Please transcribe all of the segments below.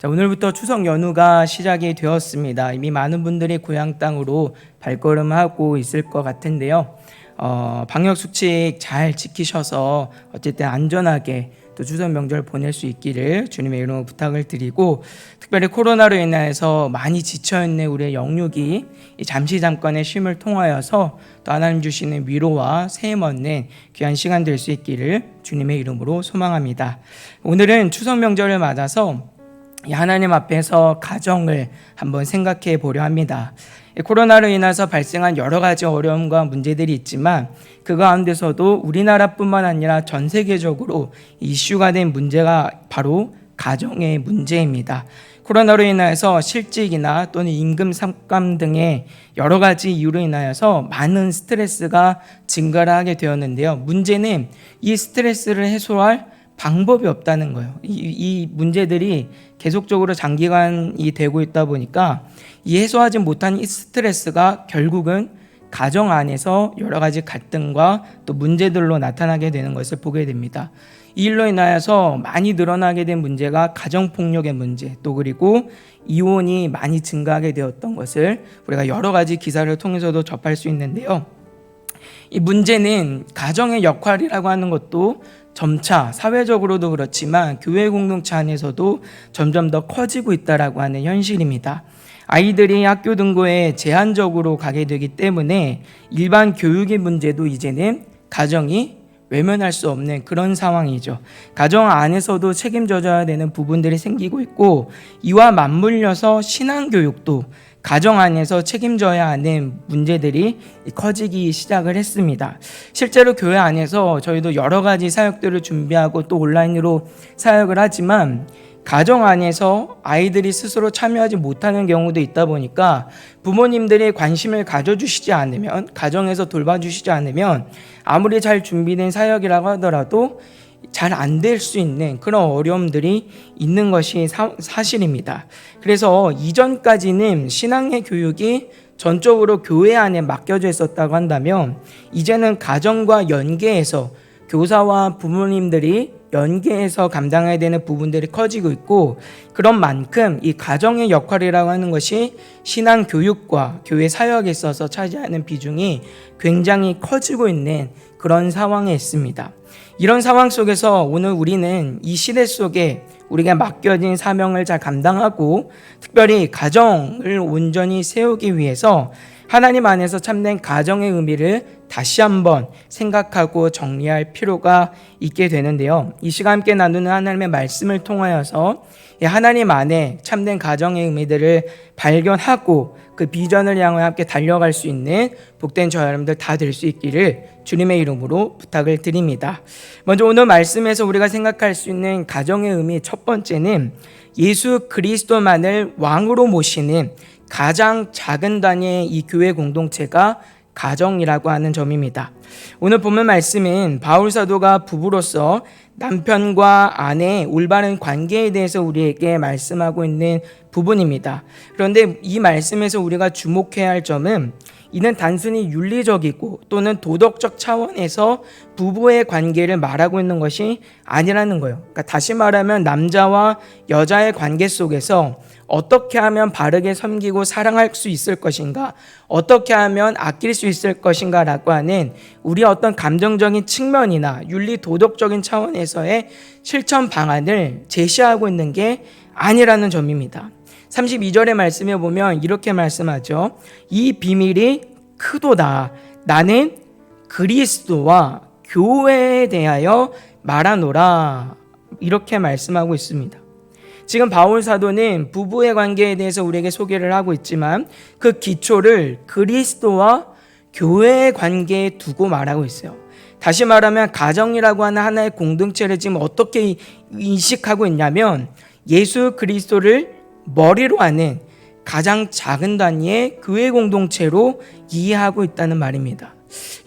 자, 오늘부터 추석 연휴가 시작이 되었습니다. 이미 많은 분들이 고향 땅으로 발걸음하고 있을 것 같은데요. 방역 수칙 잘 지키셔서 어쨌든 안전하게 또 추석 명절 보낼 수 있기를 주님의 이름으로 부탁을 드리고, 특별히 코로나로 인해서 많이 지쳐있는 우리의 영육이 잠깐의 쉼을 통하여서 또 하나님 주시는 위로와 세임 얻는 귀한 시간 될 수 있기를 주님의 이름으로 소망합니다. 오늘은 추석 명절을 맞아서 하나님 앞에서 가정을 한번 생각해 보려 합니다. 코로나로 인해서 발생한 여러 가지 어려움과 문제들이 있지만 그 가운데서도 우리나라뿐만 아니라 전 세계적으로 이슈가 된 문제가 바로 가정의 문제입니다. 코로나로 인해서 실직이나 또는 임금 삭감 등의 여러 가지 이유로 인하여서 많은 스트레스가 증가를 하게 되었는데요. 문제는 이 스트레스를 해소할 방법이 없다는 거예요. 이 문제들이 계속적으로 장기간이 되고 있다 보니까 이 해소하지 못한 이 스트레스가 결국은 가정 안에서 여러 가지 갈등과 또 문제들로 나타나게 되는 것을 보게 됩니다. 이 일로 인하여서 많이 늘어나게 된 문제가 가정폭력의 문제, 또 그리고 이혼이 많이 증가하게 되었던 것을 우리가 여러 가지 기사를 통해서도 접할 수 있는데요. 이 문제는 가정의 역할이라고 하는 것도 점차 사회적으로도 그렇지만 교회 공동체 안에서도 점점 더 커지고 있다라고 하는 현실입니다. 아이들이 학교 등교에 제한적으로 가게 되기 때문에 일반 교육의 문제도 이제는 가정이 외면할 수 없는 그런 상황이죠. 가정 안에서도 책임져야 되는 부분들이 생기고 있고, 이와 맞물려서 신앙교육도 가정 안에서 책임져야 하는 문제들이 커지기 시작을 했습니다. 실제로 교회 안에서 저희도 여러 가지 사역들을 준비하고 또 온라인으로 사역을 하지만 가정 안에서 아이들이 스스로 참여하지 못하는 경우도 있다 보니까 부모님들이 관심을 가져주시지 않으면, 가정에서 돌봐주시지 않으면 아무리 잘 준비된 사역이라고 하더라도 잘 안 될 수 있는 그런 어려움들이 있는 것이 사실입니다. 그래서 이전까지는 신앙의 교육이 전적으로 교회 안에 맡겨져 있었다고 한다면 이제는 가정과 연계해서 교사와 부모님들이 연계해서 감당해야 되는 부분들이 커지고 있고, 그런 만큼 이 가정의 역할이라고 하는 것이 신앙 교육과 교회 사역에 있어서 차지하는 비중이 굉장히 커지고 있는 그런 상황에 있습니다. 이런 상황 속에서 오늘 우리는 이 시대 속에 우리가 맡겨진 사명을 잘 감당하고 특별히 가정을 온전히 세우기 위해서 하나님 안에서 참된 가정의 의미를 다시 한번 생각하고 정리할 필요가 있게 되는데요. 이 시간 함께 나누는 하나님의 말씀을 통하여서 하나님 안에 참된 가정의 의미들을 발견하고 그 비전을 향해 함께 달려갈 수 있는 복된 저 여러분들 다 될 수 있기를 주님의 이름으로 부탁을 드립니다. 먼저 오늘 말씀에서 우리가 생각할 수 있는 가정의 의미 첫 번째는 예수 그리스도만을 왕으로 모시는 가장 작은 단위의 이 교회 공동체가 가정이라고 하는 점입니다. 오늘 본문 말씀은 바울 사도가 부부로서 남편과 아내의 올바른 관계에 대해서 우리에게 말씀하고 있는 부분입니다. 그런데 이 말씀에서 우리가 주목해야 할 점은 이는 단순히 윤리적이고 또는 도덕적 차원에서 부부의 관계를 말하고 있는 것이 아니라는 거예요. 그러니까 다시 말하면 남자와 여자의 관계 속에서 어떻게 하면 바르게 섬기고 사랑할 수 있을 것인가, 어떻게 하면 아낄 수 있을 것인가 라고 하는 우리의 어떤 감정적인 측면이나 윤리 도덕적인 차원에서의 실천 방안을 제시하고 있는 게 아니라는 점입니다. 32절의 말씀에 보면 이렇게 말씀하죠. 이 비밀이 크도다. 나는 그리스도와 교회에 대하여 말하노라. 이렇게 말씀하고 있습니다. 지금 바울 사도는 부부의 관계에 대해서 우리에게 소개를 하고 있지만 그 기초를 그리스도와 교회의 관계에 두고 말하고 있어요. 다시 말하면 가정이라고 하는 하나의 공동체를 지금 어떻게 인식하고 있냐면 예수 그리스도를 머리로 하는 가장 작은 단위의 교회 공동체로 이해하고 있다는 말입니다.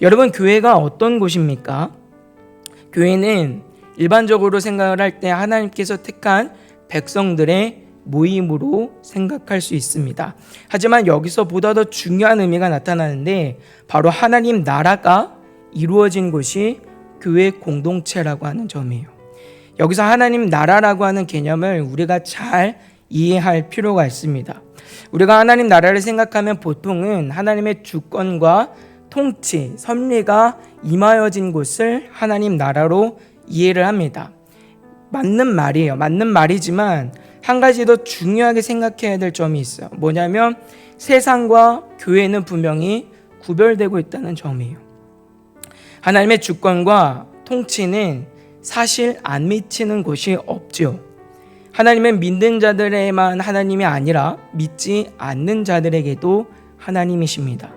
여러분, 교회가 어떤 곳입니까? 교회는 일반적으로 생각을 할 때 하나님께서 택한 백성들의 모임으로 생각할 수 있습니다. 하지만 여기서 보다 더 중요한 의미가 나타나는데 바로 하나님 나라가 이루어진 곳이 교회 공동체라고 하는 점이에요. 여기서 하나님 나라라고 하는 개념을 우리가 잘 이해할 필요가 있습니다. 우리가 하나님 나라를 생각하면 보통은 하나님의 주권과 통치, 섭리가 임하여진 곳을 하나님 나라로 이해를 합니다. 맞는 말이에요. 맞는 말이지만 한 가지 더 중요하게 생각해야 될 점이 있어요. 뭐냐면 세상과 교회는 분명히 구별되고 있다는 점이에요. 하나님의 주권과 통치는 사실 안 미치는 곳이 없죠. 하나님은 믿는 자들에만 하나님이 아니라 믿지 않는 자들에게도 하나님이십니다.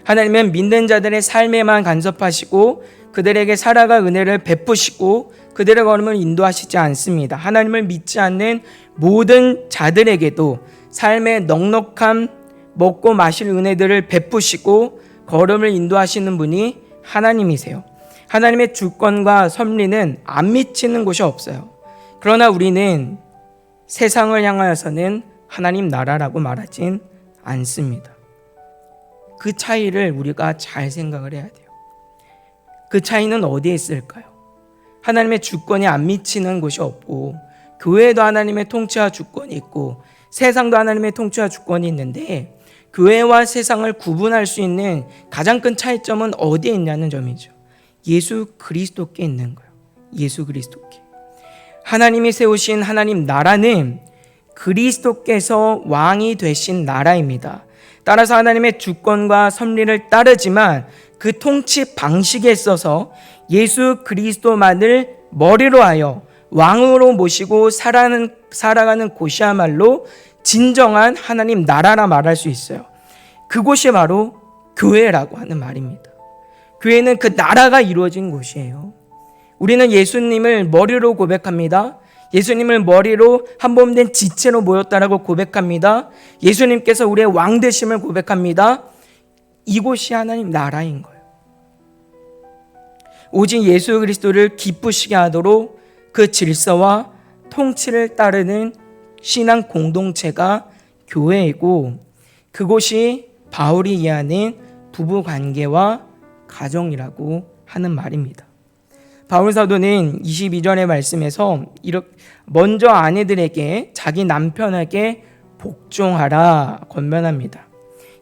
하나님은 믿는 자들의 삶에만 간섭하시고 그들에게 살아갈 은혜를 베푸시고 그들의 걸음을 인도하시지 않습니다. 하나님을 믿지 않는 모든 자들에게도 삶의 넉넉함, 먹고 마실 은혜들을 베푸시고 걸음을 인도하시는 분이 하나님이세요. 하나님의 주권과 섭리는 안 미치는 곳이 없어요. 그러나 우리는 세상을 향하여서는 하나님 나라라고 말하진 않습니다. 그 차이를 우리가 잘 생각을 해야 돼요. 그 차이는 어디에 있을까요? 하나님의 주권이 안 미치는 곳이 없고 교회도 하나님의 통치와 주권이 있고 세상도 하나님의 통치와 주권이 있는데 교회와 세상을 구분할 수 있는 가장 큰 차이점은 어디에 있냐는 점이죠. 예수 그리스도께 있는 거예요. 예수 그리스도께. 하나님이 세우신 하나님 나라는 그리스도께서 왕이 되신 나라입니다. 따라서 하나님의 주권과 섭리를 따르지만 그 통치 방식에 있어서 예수 그리스도만을 머리로 하여 왕으로 모시고 살아가는 곳이야말로 진정한 하나님 나라라 말할 수 있어요. 그곳이 바로 교회라고 하는 말입니다. 교회는 그 나라가 이루어진 곳이에요. 우리는 예수님을 머리로 고백합니다. 예수님을 머리로 한몸된 지체로 모였다라고 고백합니다. 예수님께서 우리의 왕 되심을 고백합니다. 이곳이 하나님 나라인 거예요. 오직 예수 그리스도를 기쁘시게 하도록 그 질서와 통치를 따르는 신앙 공동체가 교회이고 그곳이 바울이 이해하는 부부 관계와 가정이라고 하는 말입니다. 바울 사도는 22절의 말씀에서 이렇게 먼저 아내들에게 자기 남편에게 복종하라 권면합니다.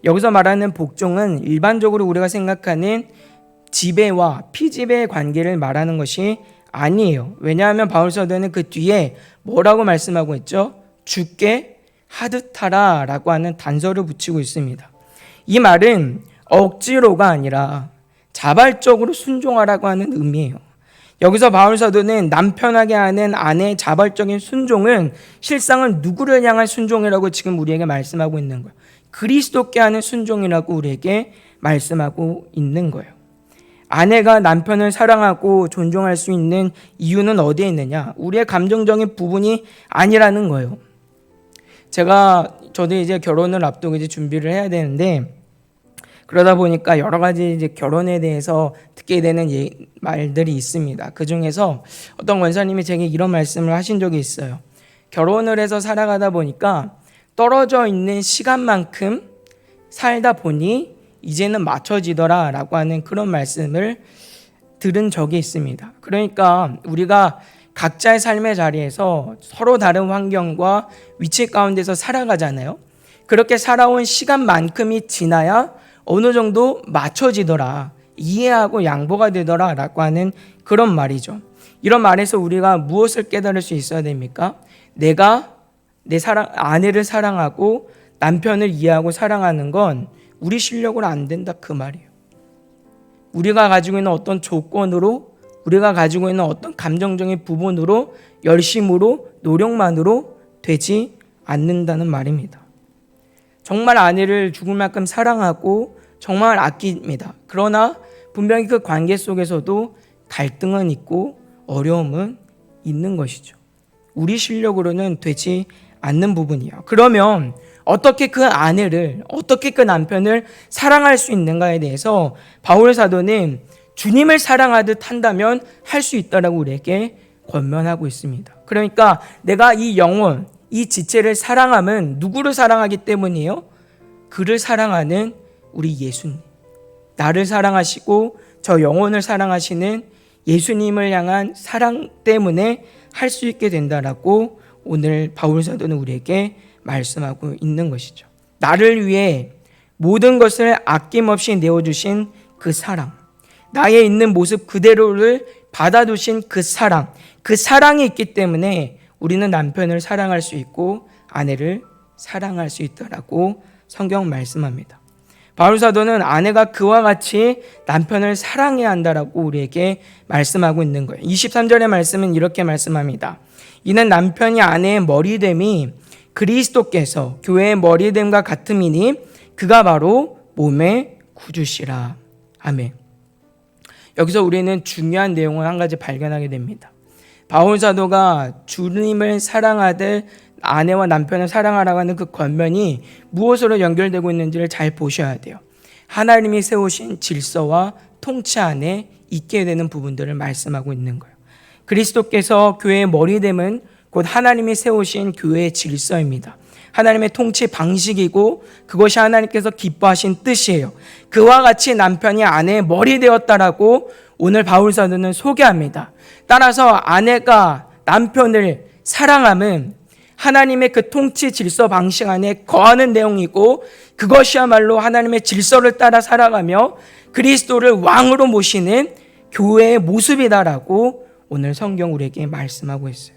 여기서 말하는 복종은 일반적으로 우리가 생각하는 지배와 피지배의 관계를 말하는 것이 아니에요. 왜냐하면 바울 사도는 그 뒤에 뭐라고 말씀하고 있죠? 주께 하듯하라 라고 하는 단서를 붙이고 있습니다. 이 말은 억지로가 아니라 자발적으로 순종하라고 하는 의미예요. 여기서 바울 사도는 남편에게 하는 아내의 자발적인 순종은 실상은 누구를 향한 순종이라고 지금 우리에게 말씀하고 있는 거예요. 그리스도께 하는 순종이라고 우리에게 말씀하고 있는 거예요. 아내가 남편을 사랑하고 존중할 수 있는 이유는 어디에 있느냐? 우리의 감정적인 부분이 아니라는 거예요. 저도 이제 결혼을 앞두고 이제 준비를 해야 되는데 그러다 보니까 여러 가지 이제 결혼에 대해서 듣게 되는 말들이 있습니다. 그 중에서 어떤 원사님이 제게 이런 말씀을 하신 적이 있어요. 결혼을 해서 살아가다 보니까 떨어져 있는 시간만큼 살다 보니 이제는 맞춰지더라 라고 하는 그런 말씀을 들은 적이 있습니다. 그러니까 우리가 각자의 삶의 자리에서 서로 다른 환경과 위치 가운데서 살아가잖아요. 그렇게 살아온 시간만큼이 지나야 어느 정도 맞춰지더라, 이해하고 양보가 되더라 라고 하는 그런 말이죠. 이런 말에서 우리가 무엇을 깨달을 수 있어야 됩니까? 내가 내 아내를 사랑하고 남편을 이해하고 사랑하는 건 우리 실력으로 안 된다 그 말이에요. 우리가 가지고 있는 어떤 조건으로, 우리가 가지고 있는 어떤 감정적인 부분으로, 열심으로, 노력만으로 되지 않는다는 말입니다. 정말 아내를 죽을 만큼 사랑하고 정말 아낍니다. 그러나 분명히 그 관계 속에서도 갈등은 있고 어려움은 있는 것이죠. 우리 실력으로는 되지 않는 부분이에요. 그러면 어떻게 그 아내를, 어떻게 그 남편을 사랑할 수 있는가에 대해서 바울 사도는 주님을 사랑하듯 한다면 할 수 있다라고 우리에게 권면하고 있습니다. 그러니까 내가 이 영혼, 이 지체를 사랑함은 누구를 사랑하기 때문이에요? 그를 사랑하는 우리 예수님. 나를 사랑하시고 저 영혼을 사랑하시는 예수님을 향한 사랑 때문에 할 수 있게 된다라고 오늘 바울 사도는 우리에게 말씀하고 있는 것이죠. 나를 위해 모든 것을 아낌없이 내어주신 그 사랑, 나의 있는 모습 그대로를 받아두신 그 사랑이 있기 때문에 우리는 남편을 사랑할 수 있고 아내를 사랑할 수 있다라고 성경 말씀합니다. 바울 사도는 아내가 그와 같이 남편을 사랑해야 한다라고 우리에게 말씀하고 있는 거예요. 23절의 말씀은 이렇게 말씀합니다. 이는 남편이 아내의 머리됨이 그리스도께서 교회의 머리됨과 같음이니 그가 바로 몸의 구주시라. 아멘. 여기서 우리는 중요한 내용을 한 가지 발견하게 됩니다. 바울 사도가 주님을 사랑하듯 아내와 남편을 사랑하라고 하는 그 권면이 무엇으로 연결되고 있는지를 잘 보셔야 돼요. 하나님이 세우신 질서와 통치 안에 있게 되는 부분들을 말씀하고 있는 거예요. 그리스도께서 교회의 머리됨은 곧 하나님이 세우신 교회의 질서입니다. 하나님의 통치 방식이고 그것이 하나님께서 기뻐하신 뜻이에요. 그와 같이 남편이 아내의 머리 되었다라고 오늘 바울 사도는 소개합니다. 따라서 아내가 남편을 사랑함은 하나님의 그 통치 질서 방식 안에 거하는 내용이고 그것이야말로 하나님의 질서를 따라 살아가며 그리스도를 왕으로 모시는 교회의 모습이다라고 오늘 성경 우리에게 말씀하고 있어요.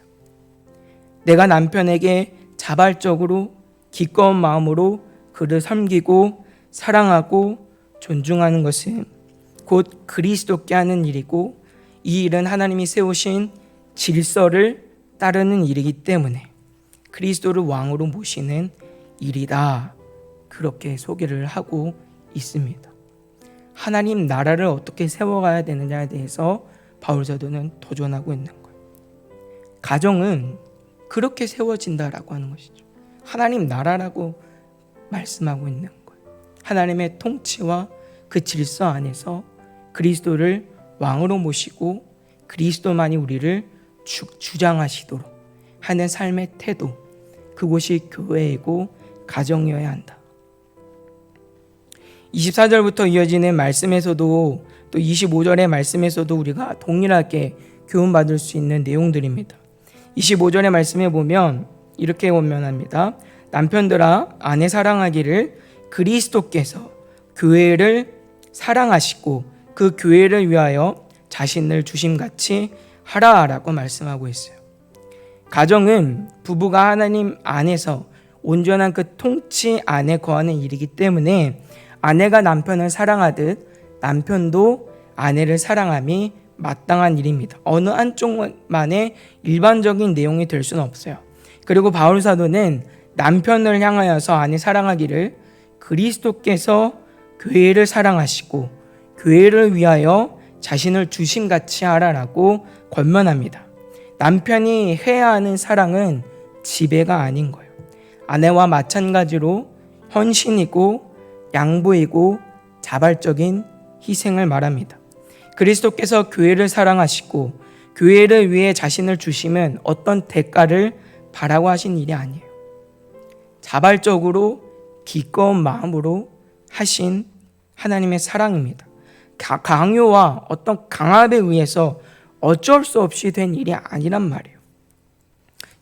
내가 남편에게 자발적으로 기꺼운 마음으로 그를 섬기고 사랑하고 존중하는 것은 곧 그리스도께 하는 일이고 이 일은 하나님이 세우신 질서를 따르는 일이기 때문에 그리스도를 왕으로 모시는 일이다. 그렇게 소개를 하고 있습니다. 하나님 나라를 어떻게 세워가야 되느냐에 대해서 바울 사도는 도전하고 있는 거예요. 가정은 그렇게 세워진다라고 하는 것이죠. 하나님 나라라고 말씀하고 있는 거예요. 하나님의 통치와 그 질서 안에서 그리스도를 왕으로 모시고 그리스도만이 우리를 주장하시도록 하는 삶의 태도, 그곳이 교회이고 가정이어야 한다. 24절부터 이어지는 말씀에서도 또 25절의 말씀에서도 우리가 동일하게 교훈받을 수 있는 내용들입니다. 25절의 말씀에 보면 이렇게 권면합니다. 남편들아 아내 사랑하기를 그리스도께서 교회를 사랑하시고 그 교회를 위하여 자신을 주심같이 하라라고 말씀하고 있어요. 가정은 부부가 하나님 안에서 온전한 그 통치 안에 거하는 일이기 때문에 아내가 남편을 사랑하듯 남편도 아내를 사랑함이 마땅한 일입니다. 어느 한쪽만의 일반적인 내용이 될 수는 없어요. 그리고 바울 사도는 남편을 향하여서 아내 사랑하기를 그리스도께서 교회를 사랑하시고 교회를 위하여 자신을 주심같이 하라라고 권면합니다. 남편이 해야 하는 사랑은 지배가 아닌 거예요. 아내와 마찬가지로 헌신이고 양보이고 자발적인 희생을 말합니다. 그리스도께서 교회를 사랑하시고 교회를 위해 자신을 주심은 어떤 대가를 바라고 하신 일이 아니에요. 자발적으로 기꺼운 마음으로 하신 하나님의 사랑입니다. 강요와 어떤 강압에 의해서 어쩔 수 없이 된 일이 아니란 말이에요.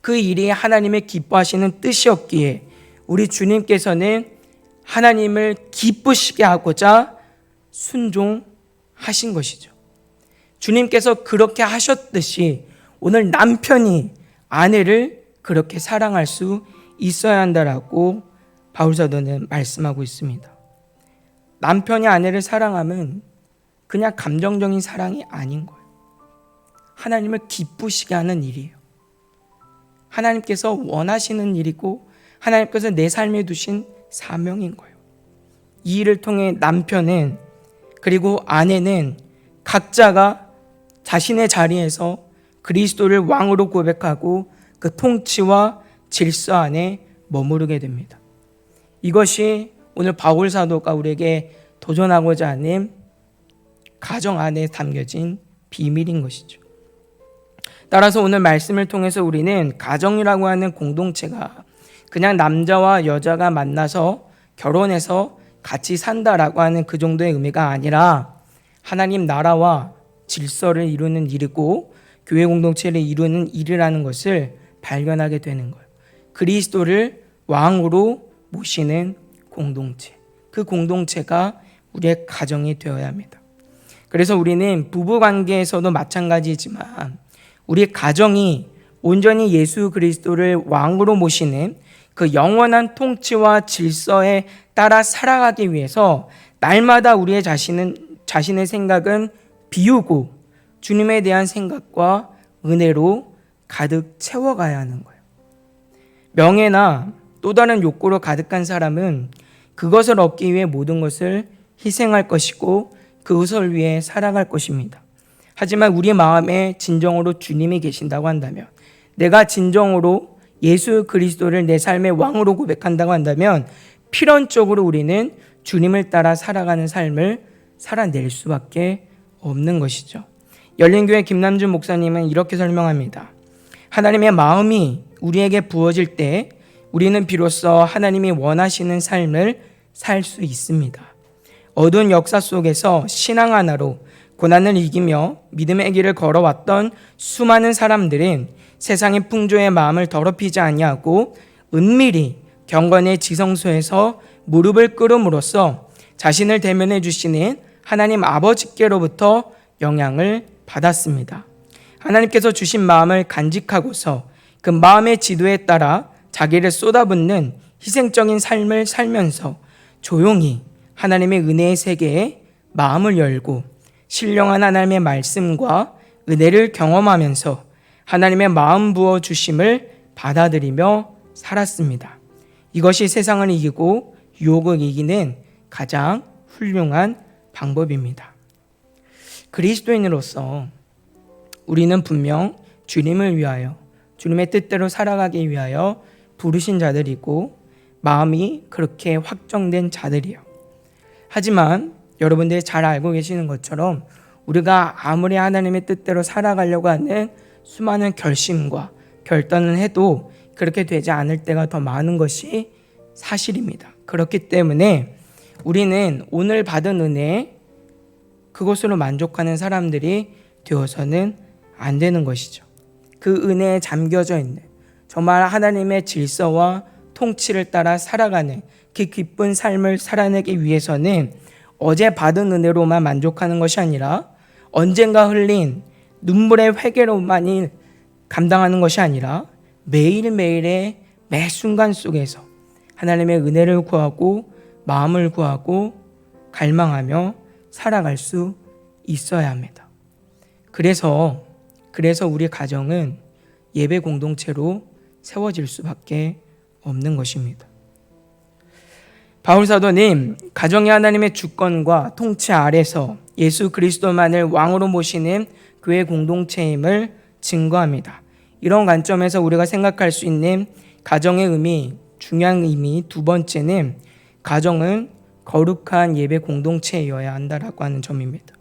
그 일이 하나님의 기뻐하시는 뜻이었기에 우리 주님께서는 하나님을 기쁘시게 하고자 순종하신 것이죠. 주님께서 그렇게 하셨듯이 오늘 남편이 아내를 그렇게 사랑할 수 있어야 한다라고 바울 사도는 말씀하고 있습니다. 남편이 아내를 사랑하면 그냥 감정적인 사랑이 아닌 거예요. 하나님을 기쁘시게 하는 일이에요. 하나님께서 원하시는 일이고 하나님께서 내 삶에 두신 사명인 거예요. 이 일을 통해 남편은 그리고 아내는 각자가 자신의 자리에서 그리스도를 왕으로 고백하고 그 통치와 질서 안에 머무르게 됩니다. 이것이 오늘 바울 사도가 우리에게 도전하고자 하는 가정 안에 담겨진 비밀인 것이죠. 따라서 오늘 말씀을 통해서 우리는 가정이라고 하는 공동체가 그냥 남자와 여자가 만나서 결혼해서 같이 산다라고 하는 그 정도의 의미가 아니라 하나님 나라와 질서를 이루는 일이고 교회 공동체를 이루는 일이라는 것을 발견하게 되는 거예요. 그리스도를 왕으로 모시는 공동체. 그 공동체가 우리의 가정이 되어야 합니다. 그래서 우리는 부부 관계에서도 마찬가지지만 우리 가정이 온전히 예수 그리스도를 왕으로 모시는 그 영원한 통치와 질서에 따라 살아가기 위해서 날마다 우리의 자신의 생각은 비우고 주님에 대한 생각과 은혜로 가득 채워가야 하는 거예요. 명예나 또 다른 욕구로 가득한 사람은 그것을 얻기 위해 모든 것을 희생할 것이고 그것을 위해 살아갈 것입니다. 하지만 우리 마음에 진정으로 주님이 계신다고 한다면, 내가 진정으로 예수 그리스도를 내 삶의 왕으로 고백한다고 한다면 필연적으로 우리는 주님을 따라 살아가는 삶을 살아낼 수밖에 없는 것이죠. 열린교회 김남준 목사님은 이렇게 설명합니다. 하나님의 마음이 우리에게 부어질 때 우리는 비로소 하나님이 원하시는 삶을 살 수 있습니다. 어두운 역사 속에서 신앙 하나로 고난을 이기며 믿음의 길을 걸어왔던 수많은 사람들은 세상의 풍조의 마음을 더럽히지 아니하고 은밀히 경건의 지성소에서 무릎을 꿇음으로써 자신을 대면해 주시는 하나님 아버지께로부터 영향을 받았습니다. 하나님께서 주신 마음을 간직하고서 그 마음의 지도에 따라 자기를 쏟아붓는 희생적인 삶을 살면서 조용히 하나님의 은혜의 세계에 마음을 열고 신령한 하나님의 말씀과 은혜를 경험하면서 하나님의 마음 부어 주심을 받아들이며 살았습니다. 이것이 세상을 이기고 유혹을 이기는 가장 훌륭한 방법입니다. 그리스도인으로서 우리는 분명 주님을 위하여, 주님의 뜻대로 살아가기 위하여 부르신 자들이고 마음이 그렇게 확정된 자들이요. 하지만 여러분들이 잘 알고 계시는 것처럼 우리가 아무리 하나님의 뜻대로 살아가려고 하는 수많은 결심과 결단을 해도 그렇게 되지 않을 때가 더 많은 것이 사실입니다. 그렇기 때문에 우리는 오늘 받은 은혜, 그것으로 만족하는 사람들이 되어서는 안 되는 것이죠. 그 은혜에 잠겨져 있는 정말 하나님의 질서와 통치를 따라 살아가는 그 기쁜 삶을 살아내기 위해서는 어제 받은 은혜로만 만족하는 것이 아니라 언젠가 흘린 눈물의 회개로만이 감당하는 것이 아니라 매일매일의 매 순간 속에서 하나님의 은혜를 구하고 마음을 구하고 갈망하며 살아갈 수 있어야 합니다. 그래서 우리 가정은 예배 공동체로 세워질 수밖에 없는 것입니다. 바울 사도는 가정이 하나님의 주권과 통치 아래서 예수 그리스도만을 왕으로 모시는 교회 공동체임을 증거합니다. 이런 관점에서 우리가 생각할 수 있는 가정의 의미, 중요한 의미 두 번째는 가정은 거룩한 예배 공동체여야 한다라고 하는 점입니다.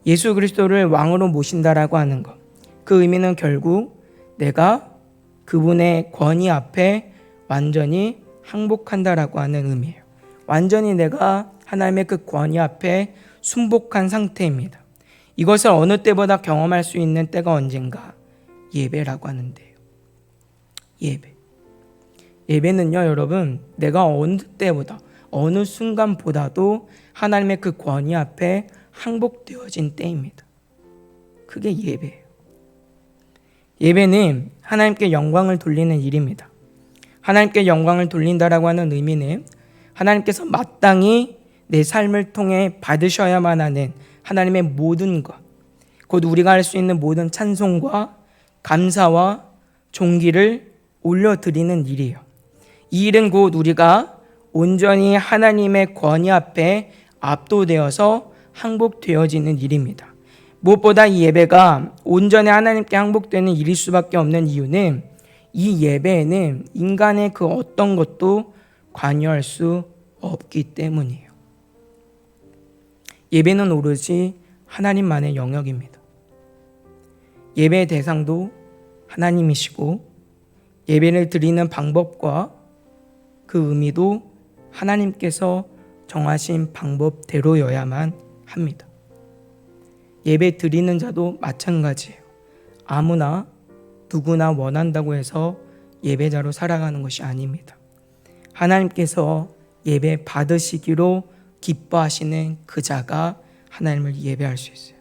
예수 그리스도를 왕으로 모신다라고 하는 것, 그 의미는 결국 내가 그분의 권위 앞에 완전히 항복한다라고 하는 의미예요. 완전히 내가 하나님의 그 권위 앞에 순복한 상태입니다. 이것을 어느 때보다 경험할 수 있는 때가 언젠가? 예배라고 하는데요. 예배는요, 여러분, 내가 어느 때보다, 어느 순간보다도 하나님의 그 권위 앞에 항복되어진 때입니다. 그게 예배예요. 예배는 하나님께 영광을 돌리는 일입니다. 하나님께 영광을 돌린다라고 하는 의미는 하나님께서 마땅히 내 삶을 통해 받으셔야만 하는 하나님의 모든 것, 곧 우리가 할 수 있는 모든 찬송과 감사와 존귀를 올려드리는 일이에요. 이 일은 곧 우리가 온전히 하나님의 권위 앞에 압도되어서 항복되어지는 일입니다. 무엇보다 이 예배가 온전히 하나님께 항복되는 일일 수밖에 없는 이유는 이 예배에는 인간의 그 어떤 것도 관여할 수 없기 때문이에요. 예배는 오로지 하나님만의 영역입니다. 예배의 대상도 하나님이시고 예배를 드리는 방법과 그 의미도 하나님께서 정하신 방법대로여야만 합니다. 예배 드리는 자도 마찬가지예요. 아무나 누구나 원한다고 해서 예배자로 살아가는 것이 아닙니다. 하나님께서 예배 받으시기로 기뻐하시는 그 자가 하나님을 예배할 수 있어요.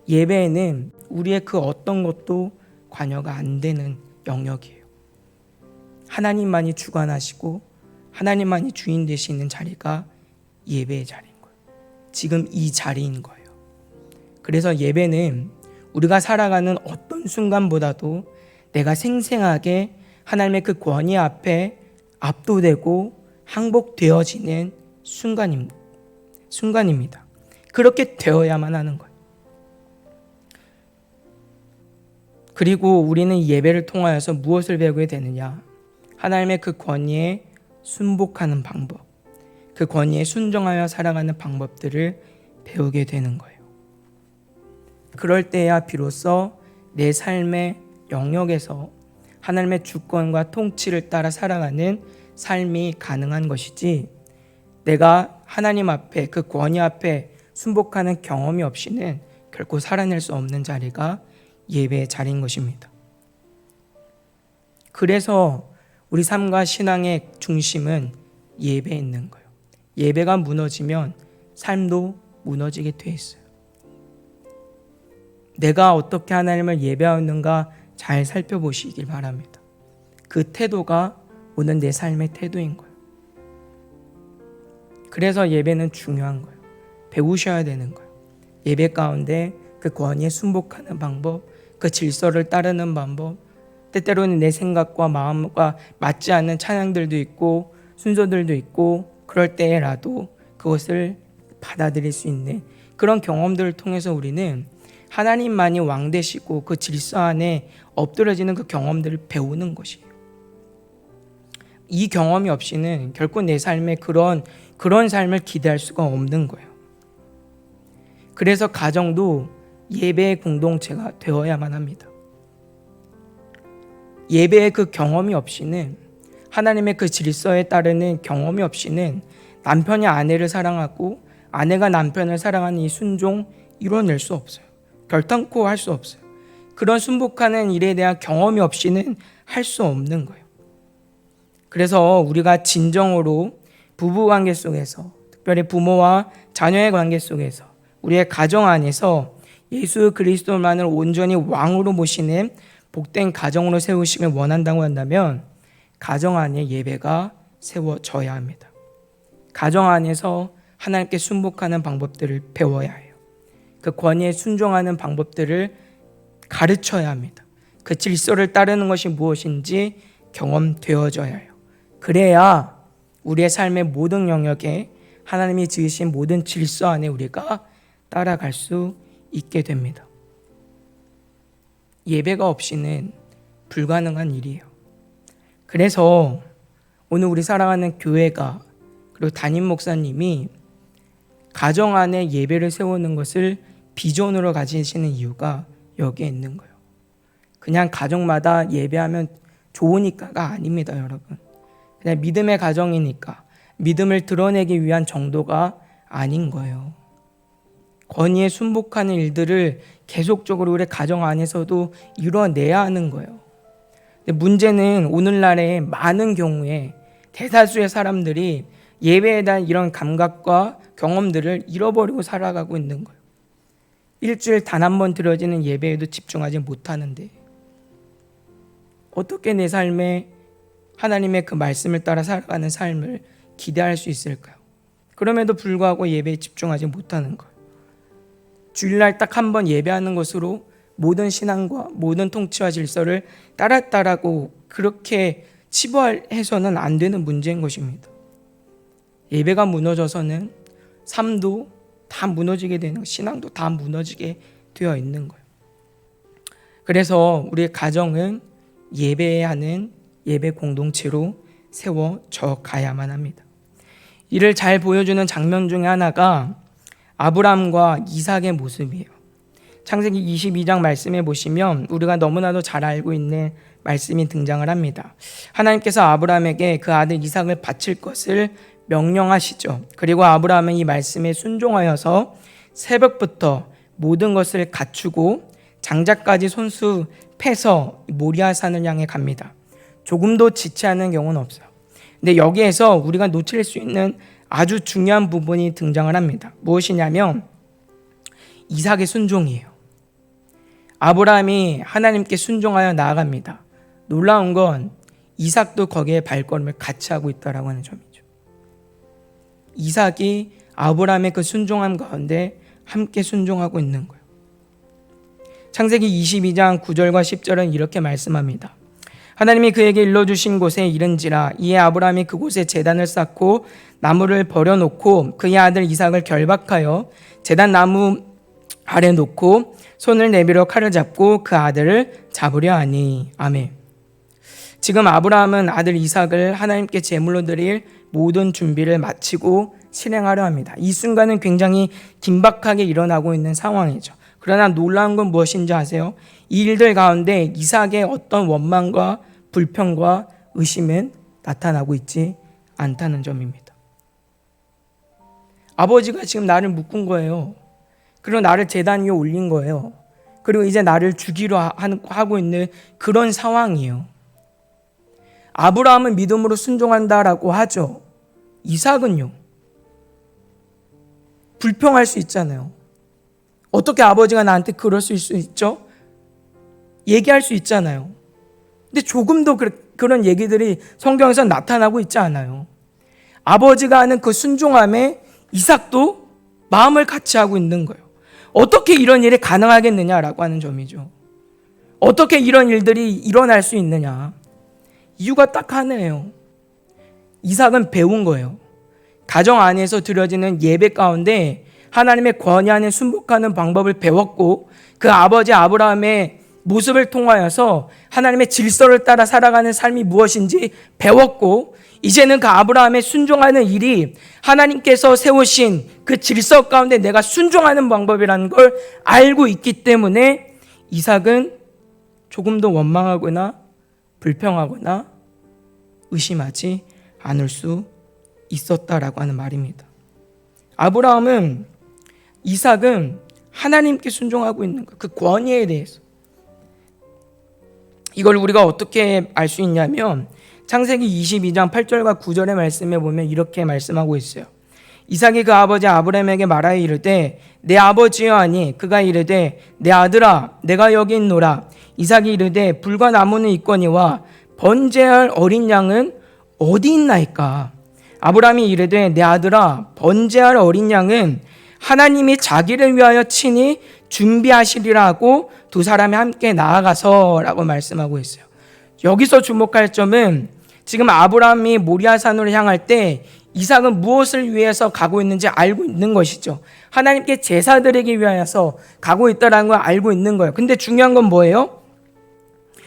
예배에는 우리의 그 어떤 것도 관여가 안 되는 영역이에요. 하나님만이 주관하시고 하나님만이 주인 되시는 자리가 예배의 자리인 거예요. 지금 이 자리인 거예요. 그래서 예배는 우리가 살아가는 어떤 순간보다도 내가 생생하게 하나님의 그 권위 앞에 압도되고 항복되어지는 순간입니다. 그렇게 되어야만 하는 거예요. 그리고 우리는 예배를 통하여서 무엇을 배우게 되느냐? 하나님의 그 권위에 순복하는 방법, 그 권위에 순종하여 살아가는 방법들을 배우게 되는 거예요. 그럴 때야 비로소 내 삶의 영역에서 하나님의 주권과 통치를 따라 살아가는 삶이 가능한 것이지, 내가 하나님 앞에 그 권위 앞에 순복하는 경험이 없이는 결코 살아낼 수 없는 자리가 예배의 자리인 것입니다. 그래서 우리 삶과 신앙의 중심은 예배에 있는 거예요. 예배가 무너지면 삶도 무너지게 돼 있어요. 내가 어떻게 하나님을 예배하는가 잘 살펴보시길 바랍니다. 그 태도가 오늘 내 삶의 태도인 거예요. 그래서 예배는 중요한 거예요. 배우셔야 되는 거예요. 예배 가운데 그 권위에 순복하는 방법, 그 질서를 따르는 방법, 때때로는 내 생각과 마음과 맞지 않는 찬양들도 있고 순서들도 있고, 그럴 때라도 그것을 받아들일 수 있는 그런 경험들을 통해서 우리는 하나님만이 왕 되시고 그 질서 안에 엎드려지는 그 경험들을 배우는 것이에요. 이 경험이 없이는 결코 내 삶에 그런 삶을 기대할 수가 없는 거예요. 그래서 가정도 예배의 공동체가 되어야만 합니다. 예배의 그 경험이 없이는, 하나님의 그 질서에 따르는 경험이 없이는 남편이 아내를 사랑하고 아내가 남편을 사랑하는 이 순종 이뤄낼 수 없어요. 결단코 할 수 없어요. 그런 순복하는 일에 대한 경험이 없이는 할 수 없는 거예요. 그래서 우리가 진정으로 부부관계 속에서, 특별히 부모와 자녀의 관계 속에서, 우리의 가정 안에서 예수 그리스도만을 온전히 왕으로 모시는 복된 가정으로 세우시길 원한다고 한다면 가정 안에 예배가 세워져야 합니다. 가정 안에서 하나님께 순복하는 방법들을 배워야 해요. 그 권위에 순종하는 방법들을 가르쳐야 합니다. 그 질서를 따르는 것이 무엇인지 경험되어져야 해요. 그래야 우리의 삶의 모든 영역에 하나님이 지으신 모든 질서 안에 우리가 따라갈 수 있게 됩니다. 예배가 없이는 불가능한 일이에요. 그래서 오늘 우리 사랑하는 교회가, 그리고 담임 목사님이 가정 안에 예배를 세우는 것을 비전으로 가지시는 이유가 여기에 있는 거예요. 그냥 가정마다 예배하면 좋으니까가 아닙니다, 여러분. 그냥 믿음의 가정이니까, 믿음을 드러내기 위한 정도가 아닌 거예요. 권위에 순복하는 일들을 계속적으로 우리 가정 안에서도 이뤄내야 하는 거예요. 근데 문제는 오늘날의 많은 경우에 대다수의 사람들이 예배에 대한 이런 감각과 경험들을 잃어버리고 살아가고 있는 거예요. 일주일 단 한 번 드려지는 예배에도 집중하지 못하는데 어떻게 내 삶에 하나님의 그 말씀을 따라 살아가는 삶을 기대할 수 있을까요? 그럼에도 불구하고 예배에 집중하지 못하는 거예요. 주일날 딱 한 번 예배하는 것으로 모든 신앙과 모든 통치와 질서를 따랐다라고 그렇게 치부해서는 안 되는 문제인 것입니다. 예배가 무너져서는 삶도 다 무너지게 되는 거예요. 신앙도 다 무너지게 되어 있는 거예요. 그래서 우리의 가정은 예배하는 예배 공동체로 세워져 가야만 합니다. 이를 잘 보여주는 장면 중에 하나가 아브라함과 이삭의 모습이에요. 창세기 22장 말씀에 보시면 우리가 너무나도 잘 알고 있는 말씀이 등장을 합니다. 하나님께서 아브라함에게 그 아들 이삭을 바칠 것을 명령하시죠. 그리고 아브라함은 이 말씀에 순종하여서 새벽부터 모든 것을 갖추고 장자까지 손수 패서 모리아산을 향해 갑니다. 조금도 지체 않는 경우는 없어요. 근데 여기에서 우리가 놓칠 수 있는 아주 중요한 부분이 등장을 합니다. 무엇이냐면 이삭의 순종이에요. 아브라함이 하나님께 순종하여 나아갑니다. 놀라운 건 이삭도 거기에 발걸음을 같이 하고 있다라고 하는 점이죠. 이삭이 아브라함의 그 순종함 가운데 함께 순종하고 있는 거예요. 창세기 22장 9절과 10절은 이렇게 말씀합니다. 하나님이 그에게 일러주신 곳에 이른지라 이에 아브라함이 그곳에 제단을 쌓고 나무를 버려놓고 그의 아들 이삭을 결박하여 제단 나무 아래 놓고 손을 내밀어 칼을 잡고 그 아들을 잡으려 하니. 아멘. 지금 아브라함은 아들 이삭을 하나님께 제물로 드릴 모든 준비를 마치고 실행하려 합니다. 이 순간은 굉장히 긴박하게 일어나고 있는 상황이죠. 그러나 놀라운 건 무엇인지 아세요? 이 일들 가운데 이삭의 어떤 원망과 불평과 의심은 나타나고 있지 않다는 점입니다. 아버지가 지금 나를 묶은 거예요. 그리고 나를 제단 위에 올린 거예요. 그리고 이제 나를 죽이려 하고 있는 그런 상황이에요. 아브라함은 믿음으로 순종한다라고 하죠. 이삭은요? 불평할 수 있잖아요. 어떻게 아버지가 나한테 그럴 수 있죠? 얘기할 수 있잖아요. 근데 조금도 그런 얘기들이 성경에서 나타나고 있지 않아요. 아버지가 하는 그 순종함에 이삭도 마음을 같이 하고 있는 거예요. 어떻게 이런 일이 가능하겠느냐라고 하는 점이죠. 어떻게 이런 일들이 일어날 수 있느냐. 이유가 딱 하나예요. 이삭은 배운 거예요. 가정 안에서 드려지는 예배 가운데 하나님의 권위 안에 순복하는 방법을 배웠고 그 아버지 아브라함의 모습을 통하여서 하나님의 질서를 따라 살아가는 삶이 무엇인지 배웠고 이제는 그 아브라함의 순종하는 일이 하나님께서 세우신 그 질서 가운데 내가 순종하는 방법이라는 걸 알고 있기 때문에 이삭은 조금도 원망하거나 불평하거나 의심하지 않을 수 있었다라고 하는 말입니다. 이삭은 하나님께 순종하고 있는 것, 그 권위에 대해서. 이걸 우리가 어떻게 알 수 있냐면 창세기 22장 8절과 9절의 말씀에 보면 이렇게 말씀하고 있어요. 이삭이 그 아버지 아브라함에게 말하여 이르되 내 아버지여 하니 그가 이르되 내 아들아 내가 여기 있노라. 이삭이 이르되 불과 나무는 있거니와 번제할 어린 양은 어디 있나이까. 아브라함이 이르되 내 아들아 번제할 어린 양은 하나님이 자기를 위하여 친히 준비하시리라 하고 두 사람이 함께 나아가서 라고 말씀하고 있어요. 여기서 주목할 점은 지금 아브라함이 모리아산으로 향할 때 이삭은 무엇을 위해서 가고 있는지 알고 있는 것이죠. 하나님께 제사 드리기 위하여서 가고 있다는 걸 알고 있는 거예요. 근데 중요한 건 뭐예요?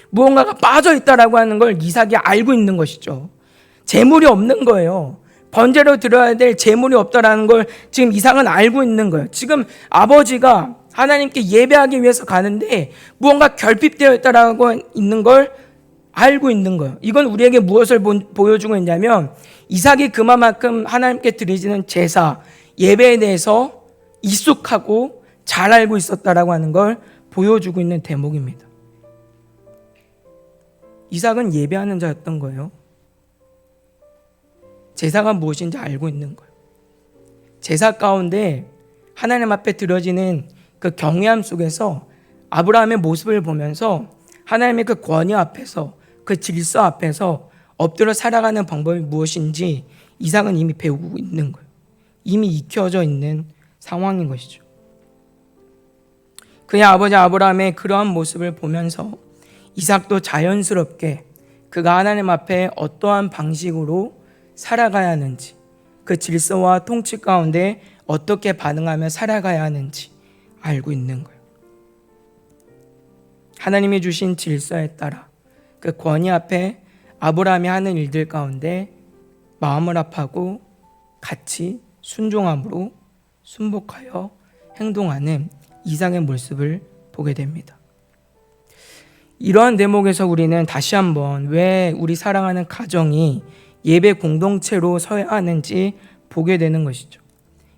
무언가가 빠져 있다라고 하는 걸 이삭이 알고 있는 것이죠. 재물이 없는 거예요. 번제로 드려야 될 재물이 없다라는 걸 지금 이삭은 알고 있는 거예요. 지금 아버지가 하나님께 예배하기 위해서 가는데 무언가 결핍되어 있다라고 있는 걸 알고 있는 거예요. 이건 우리에게 무엇을 보여주고 있냐면 이삭이 그만큼 하나님께 드리지는 제사, 예배에 대해서 익숙하고 잘 알고 있었다라고 하는 걸 보여주고 있는 대목입니다. 이삭은 예배하는 자였던 거예요. 제사가 무엇인지 알고 있는 거예요. 제사 가운데 하나님 앞에 드려지는 그 경외함 속에서 아브라함의 모습을 보면서 하나님의 그 권위 앞에서 그 질서 앞에서 엎드려 살아가는 방법이 무엇인지 이삭은 이미 배우고 있는 거예요. 이미 익혀져 있는 상황인 것이죠. 그의 아버지 아브라함의 그러한 모습을 보면서 이삭도 자연스럽게 그가 하나님 앞에 어떠한 방식으로 살아가야 하는지, 그 질서와 통치 가운데 어떻게 반응하며 살아가야 하는지 알고 있는 거예요. 하나님이 주신 질서에 따라 그 권위 앞에 아브라함이 하는 일들 가운데 마음을 합하고 같이 순종함으로 순복하여 행동하는 이삭의 모습을 보게 됩니다. 이러한 대목에서 우리는 다시 한번 왜 우리 사랑하는 가정이 예배 공동체로 서야 하는지 보게 되는 것이죠.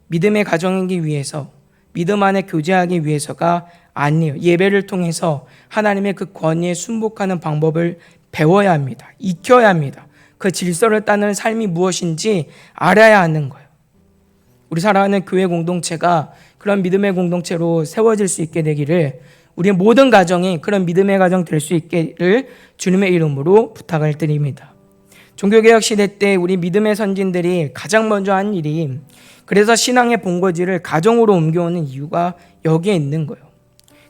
믿음의 가정이기 위해서, 믿음 안에 교제하기 위해서가 아니에요. 예배를 통해서 하나님의 그 권위에 순복하는 방법을 배워야 합니다. 익혀야 합니다. 그 질서를 따르는 삶이 무엇인지 알아야 하는 거예요. 우리 사랑하는 교회 공동체가 그런 믿음의 공동체로 세워질 수 있게 되기를, 우리의 모든 가정이 그런 믿음의 가정 될 수 있기를 주님의 이름으로 부탁을 드립니다. 종교개혁 시대 때 우리 믿음의 선진들이 가장 먼저 한 일이, 그래서 신앙의 본거지를 가정으로 옮겨오는 이유가 여기에 있는 거예요.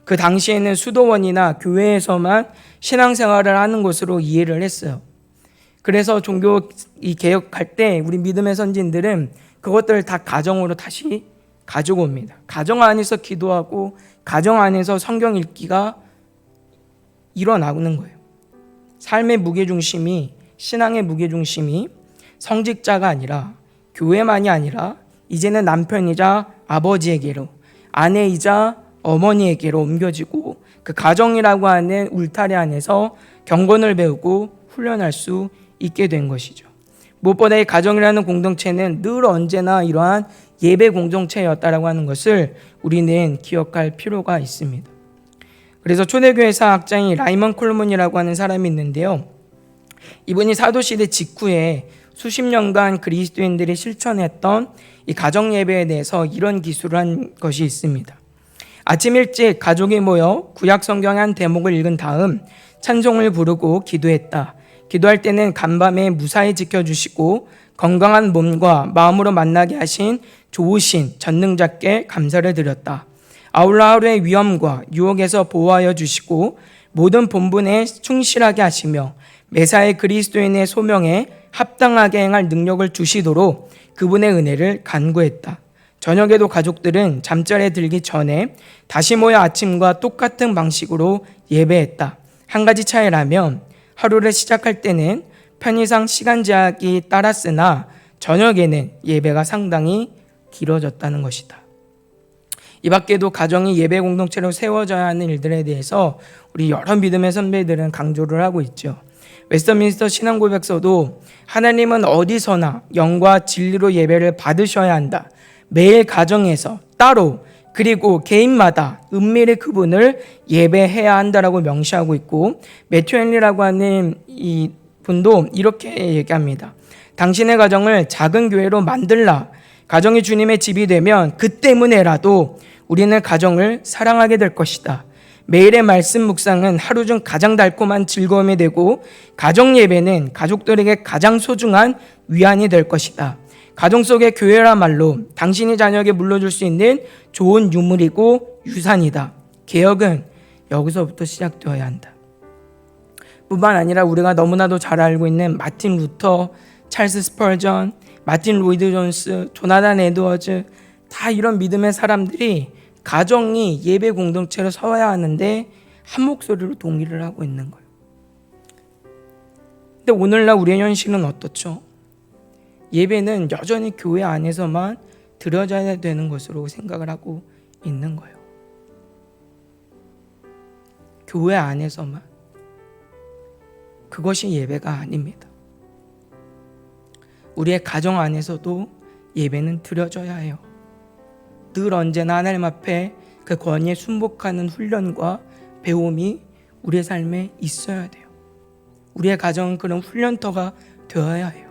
그 당시에는 수도원이나 교회에서만 신앙생활을 하는 것으로 이해를 했어요. 그래서 종교 개혁할 때 우리 믿음의 선진들은 그것들을 다 가정으로 다시 가지고 옵니다. 가정 안에서 기도하고 가정 안에서 성경 읽기가 일어나는 거예요. 삶의 무게중심이, 신앙의 무게중심이 성직자가 아니라, 교회만이 아니라 이제는 남편이자 아버지에게로, 아내이자 어머니에게로 옮겨지고, 그 가정이라고 하는 울타리 안에서 경건을 배우고 훈련할 수 있게 된 것이죠. 무엇보다 이 가정이라는 공동체는 늘 언제나 이러한 예배 공동체였다라고 하는 것을 우리는 기억할 필요가 있습니다. 그래서 초대교회사 학장이 라이먼 콜문이라고 하는 사람이 있는데요. 이분이 사도시대 직후에 수십 년간 그리스도인들이 실천했던 이 가정 예배에 대해서 이런 기술을 한 것이 있습니다. 아침 일찍 가족이 모여 구약 성경의 한 대목을 읽은 다음 찬송을 부르고 기도했다. 기도할 때는 간밤에 무사히 지켜주시고 건강한 몸과 마음으로 만나게 하신 좋으신 전능자께 감사를 드렸다. 아울러 하루의 위험과 유혹에서 보호하여 주시고 모든 본분에 충실하게 하시며 매사에 그리스도인의 소명에 합당하게 행할 능력을 주시도록 그분의 은혜를 간구했다. 저녁에도 가족들은 잠자리에 들기 전에 다시 모여 아침과 똑같은 방식으로 예배했다. 한 가지 차이라면 하루를 시작할 때는 편의상 시간 제약이 따랐으나 저녁에는 예배가 상당히 길어졌다는 것이다. 이 밖에도 가정이 예배 공동체로 세워져야 하는 일들에 대해서 우리 여러 믿음의 선배들은 강조를 하고 있죠. 웨스터민스터 신앙고백서도 하나님은 어디서나 영과 진리로 예배를 받으셔야 한다. 매일 가정에서 따로 그리고 개인마다 은밀히 그분을 예배해야 한다라고 명시하고 있고, 매튜 헨리라고 하는 이 분도 이렇게 얘기합니다. 당신의 가정을 작은 교회로 만들라. 가정이 주님의 집이 되면 그 때문에라도 우리는 가정을 사랑하게 될 것이다. 매일의 말씀 묵상은 하루 중 가장 달콤한 즐거움이 되고 가정 예배는 가족들에게 가장 소중한 위안이 될 것이다. 가정 속의 교회라 말로 당신이 자녀에게 물려줄 수 있는 좋은 유물이고 유산이다. 개혁은 여기서부터 시작되어야 한다. 뿐만 아니라 우리가 너무나도 잘 알고 있는 마틴 루터, 찰스 스펄전, 마틴 로이드 존스, 조나단 에드워즈, 다 이런 믿음의 사람들이 가정이 예배 공동체로 서야 하는데 한 목소리로 동의를 하고 있는 거예요. 근데 오늘날 우리의 현실은 어떻죠? 예배는 여전히 교회 안에서만 드려져야 되는 것으로 생각을 하고 있는 거예요. 교회 안에서만. 그것이 예배가 아닙니다. 우리의 가정 안에서도 예배는 드려져야 해요. 늘 언제나 하나님 앞에 그 권위에 순복하는 훈련과 배움이 우리의 삶에 있어야 돼요. 우리의 가정은 그런 훈련터가 되어야 해요.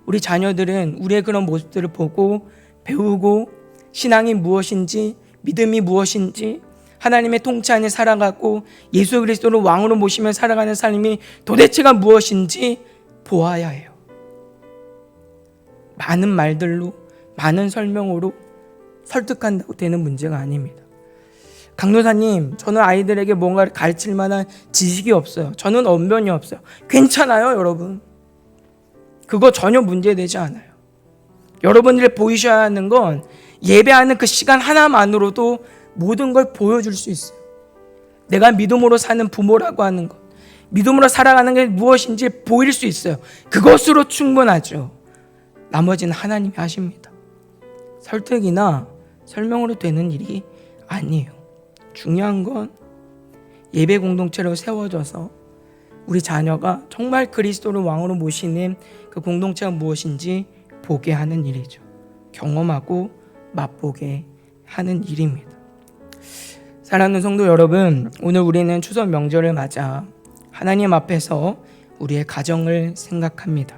우리 자녀들은 우리의 그런 모습들을 보고 배우고 신앙이 무엇인지, 믿음이 무엇인지, 하나님의 통치 안에 살아가고 예수 그리스도를 왕으로 모시며 살아가는 삶이 도대체가 무엇인지 보아야 해요. 많은 말들로, 많은 설명으로 설득한다고 되는 문제가 아닙니다. 강도사님, 저는 아이들에게 뭔가를 가르칠 만한 지식이 없어요. 저는 언변이 없어요. 괜찮아요, 여러분. 그거 전혀 문제되지 않아요. 여러분들이 보이셔야 하는 건 예배하는 그 시간 하나만으로도 모든 걸 보여줄 수 있어요. 내가 믿음으로 사는 부모라고 하는 것, 믿음으로 살아가는 게 무엇인지 보일 수 있어요. 그것으로 충분하죠. 나머지는 하나님이 하십니다. 설득이나 설명으로 되는 일이 아니에요. 중요한 건 예배 공동체로 세워져서 우리 자녀가 정말 그리스도를 왕으로 모시는 그 공동체가 무엇인지 보게 하는 일이죠. 경험하고 맛보게 하는 일입니다. 사랑하는 성도 여러분, 오늘 우리는 추석 명절을 맞아 하나님 앞에서 우리의 가정을 생각합니다.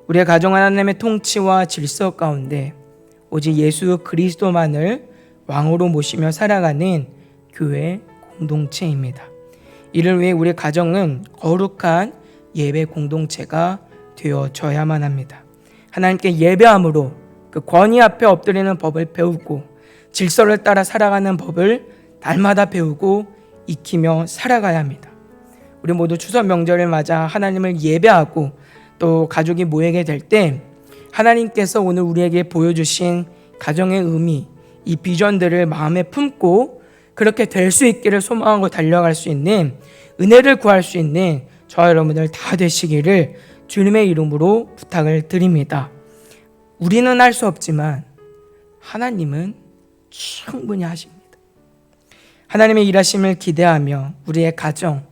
우리의 가정 하나님의 통치와 질서 가운데 오직 예수 그리스도만을 왕으로 모시며 살아가는 교회 공동체입니다. 이를 위해 우리 가정은 거룩한 예배 공동체가 되어져야만 합니다. 하나님께 예배함으로 그 권위 앞에 엎드리는 법을 배우고 질서를 따라 살아가는 법을 날마다 배우고 익히며 살아가야 합니다. 우리 모두 추석 명절을 맞아 하나님을 예배하고 또 가족이 모이게 될 때 하나님께서 오늘 우리에게 보여주신 가정의 의미, 이 비전들을 마음에 품고 그렇게 될 수 있기를 소망하고 달려갈 수 있는 은혜를 구할 수 있는 저와 여러분들 다 되시기를 주님의 이름으로 부탁을 드립니다. 우리는 할 수 없지만 하나님은 충분히 하십니다. 하나님의 일하심을 기대하며 우리의 가정,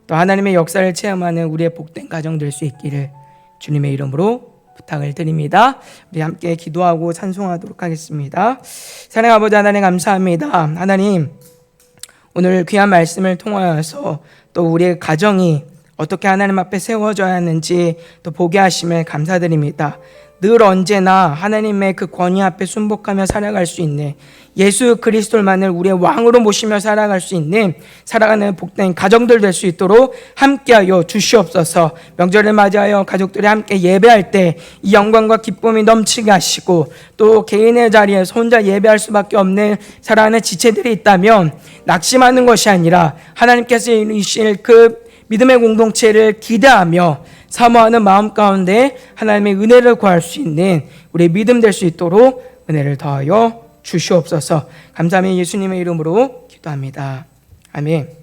또 하나님의 역사를 체험하는 우리의 복된 가정 될 수 있기를 주님의 이름으로 부탁을 드립니다. 우리 함께 기도하고 찬송하도록 하겠습니다. 사랑하는 아버지 하나님 감사합니다. 하나님, 오늘 귀한 말씀을 통하여서 또 우리의 가정이 어떻게 하나님 앞에 세워져야 하는지 또 보게 하심을 감사드립니다. 늘 언제나 하나님의 그 권위 앞에 순복하며 살아갈 수 있는 예수 그리스도만을 우리의 왕으로 모시며 살아갈 수 있는 살아가는 복된 가정들 될 수 있도록 함께하여 주시옵소서. 명절을 맞이하여 가족들이 함께 예배할 때 이 영광과 기쁨이 넘치게 하시고 또 개인의 자리에서 혼자 예배할 수밖에 없는 살아가는 지체들이 있다면 낙심하는 것이 아니라 하나님께서 이루실 그 믿음의 공동체를 기대하며 사모하는 마음 가운데 하나님의 은혜를 구할 수 있는 우리의 믿음 될 수 있도록 은혜를 더하여 주시옵소서. 감사하며 예수님의 이름으로 기도합니다. 아멘.